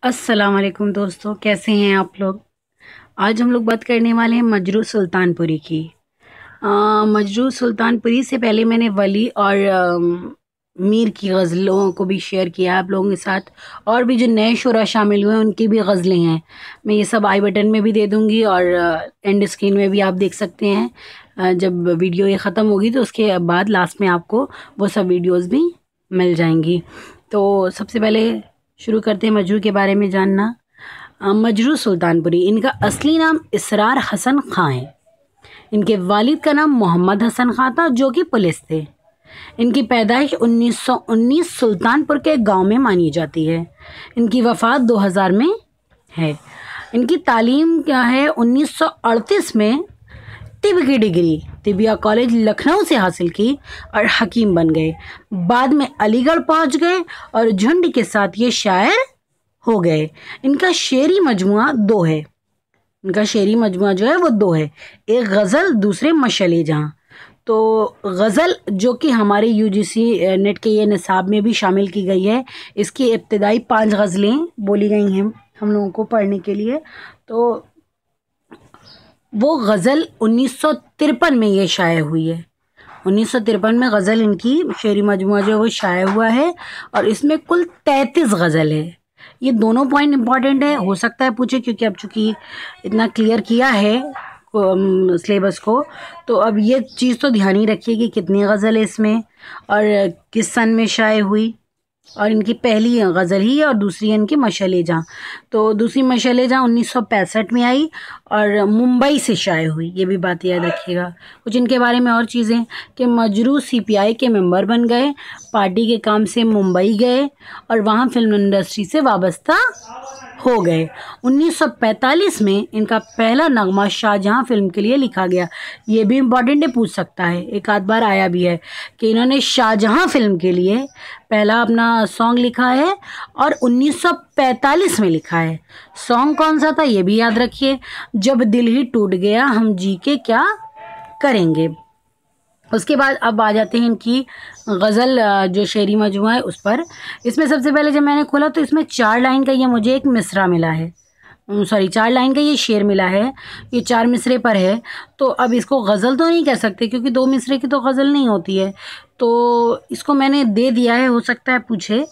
अस्सलाम वालेकुम दोस्तों, कैसे हैं आप लोग। आज हम लोग बात करने वाले हैं मजरू सुल्तानपुरी की। मजरू सुल्तानपुरी से पहले मैंने वली और मीर की गज़लों को भी शेयर किया आप लोगों के साथ, और भी जो नए शुरा शामिल हुए हैं उनकी भी गज़लें हैं। मैं ये सब आई बटन में भी दे दूँगी और एंड स्क्रीन में भी आप देख सकते हैं। जब वीडियो ये ख़त्म होगी तो उसके बाद लास्ट में आपको वो सब वीडियोज़ भी मिल जाएंगी। तो सबसे पहले शुरू करते हैं मजरू के बारे में जानना। मजरू सुल्तानपुरी, इनका असली नाम इसरार हसन खां है। इनके वालिद का नाम मोहम्मद हसन खां था जो कि पुलिस थे। इनकी पैदाइश 1919 सुल्तानपुर के गांव में मानी जाती है। इनकी वफ़ात 2000 में है। इनकी तालीम क्या है, 1938 में तिब की डिग्री तिबिया कॉलेज लखनऊ से हासिल की और हकीम बन गए। बाद में अलीगढ़ पहुंच गए और झुंड के साथ ये शायर हो गए। इनका शेरी मजमुआ दो है। इनका शेरी मजमुआ जो है वो दो है, एक गज़ल, दूसरे मशले जहाँ। तो गज़ल जो कि हमारे यूजीसी नेट के ये निसाब में भी शामिल की गई है। इसकी इब्तिदाई 5 गज़लें बोली गई हैं हम लोगों को पढ़ने के लिए। तो वो गज़ल 1953 में ये शाये हुई है। 1953 में गज़ल इनकी शेरी मजमुआ जो वो शाये हुआ है और इसमें कुल 33 गज़ल है। ये दोनों पॉइंट इम्पॉर्टेंट है, हो सकता है पूछे, क्योंकि अब चूँकि इतना क्लियर किया है सिलेबस को, तो अब ये चीज़ तो ध्यान ही रखिए कि कितनी गज़ल है इसमें और किस सन में शाये हुई। और इनकी पहली गज़ल ही है और दूसरी है इनकी मशले जहाँ। तो दूसरी मशले जहाँ 1965 में आई और मुंबई से शाये हुई, ये भी बात याद रखिएगा। कुछ इनके बारे में और चीज़ें कि मजरू सीपीआई के मेंबर बन गए, पार्टी के काम से मुंबई गए और वहाँ फिल्म इंडस्ट्री से वाबस्ता हो गए। 1945 में इनका पहला नगमा शाहजहाँ फिल्म के लिए लिखा गया। ये भी इम्पॉर्टेंट है, पूछ सकता है, एक आध बार आया भी है कि इन्होंने शाहजहाँ फिल्म के लिए पहला अपना सॉन्ग लिखा है और 1945 में लिखा है। सॉन्ग कौन सा था ये भी याद रखिए, जब दिल ही टूट गया हम जी के क्या करेंगे। उसके बाद अब आ जाते हैं इनकी गज़ल जो शेरी मजमुआ है उस पर। इसमें सबसे पहले जब मैंने खोला तो इसमें 4 लाइन का ये मुझे एक मिसरा मिला है, 4 लाइन का ये शेर मिला है। ये 4 मिसरे पर है, तो अब इसको गज़ल तो नहीं कह सकते क्योंकि 2 मिसरे की तो गज़ल नहीं होती है। तो इसको मैंने दे दिया है, हो सकता है पूछे।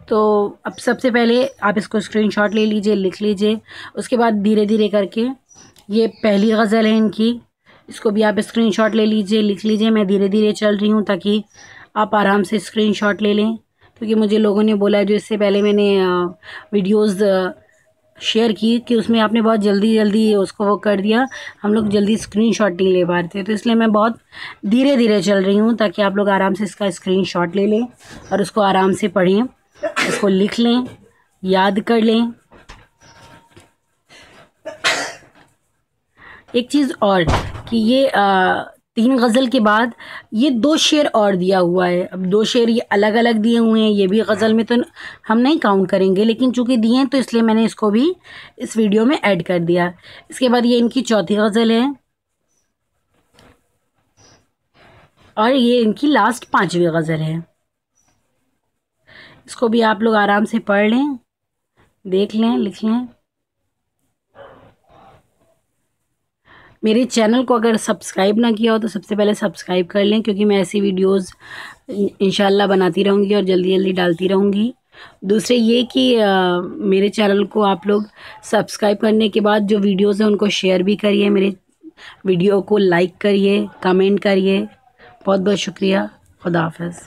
तो अब सबसे पहले आप इसको स्क्रीनशॉट ले लीजिए, लिख लीजिए। उसके बाद धीरे धीरे करके ये पहली गज़ल है इनकी, इसको भी आप स्क्रीनशॉट ले लीजिए, लिख लीजिए। मैं धीरे धीरे चल रही हूँ ताकि आप आराम से स्क्रीनशॉट ले लें, क्योंकि मुझे लोगों ने बोला जो इससे पहले मैंने वीडियोस शेयर की कि उसमें आपने बहुत जल्दी जल्दी उसको वो कर दिया, हम लोग जल्दी स्क्रीनशॉट नहीं ले पा रहे थे। तो इसलिए मैं बहुत धीरे धीरे चल रही हूँ ताकि आप लोग आराम से इसका स्क्रीनशॉट ले लें और उसको आराम से पढ़ें, इसको लिख लें, याद कर लें। एक चीज़ और कि ये 3 गज़ल के बाद ये 2 शेर और दिया हुआ है। अब 2 शेर ये अलग अलग दिए हुए हैं, ये भी गज़ल में तो हम नहीं काउंट करेंगे, लेकिन चूँकि दिए हैं तो इसलिए मैंने इसको भी इस वीडियो में ऐड कर दिया। इसके बाद ये इनकी चौथी गज़ल है और ये इनकी लास्ट 5वीं गज़ल है। इसको भी आप लोग आराम से पढ़ लें, देख लें, लिख लें। मेरे चैनल को अगर सब्सक्राइब ना किया हो तो सबसे पहले सब्सक्राइब कर लें, क्योंकि मैं ऐसी वीडियोस इंशाल्लाह बनाती रहूँगी और जल्दी जल्दी डालती रहूँगी। दूसरे ये कि मेरे चैनल को आप लोग सब्सक्राइब करने के बाद जो वीडियोस हैं उनको शेयर भी करिए, मेरे वीडियो को लाइक करिए, कमेंट करिए। बहुत बहुत शुक्रिया। खुदा हाफ़िज़।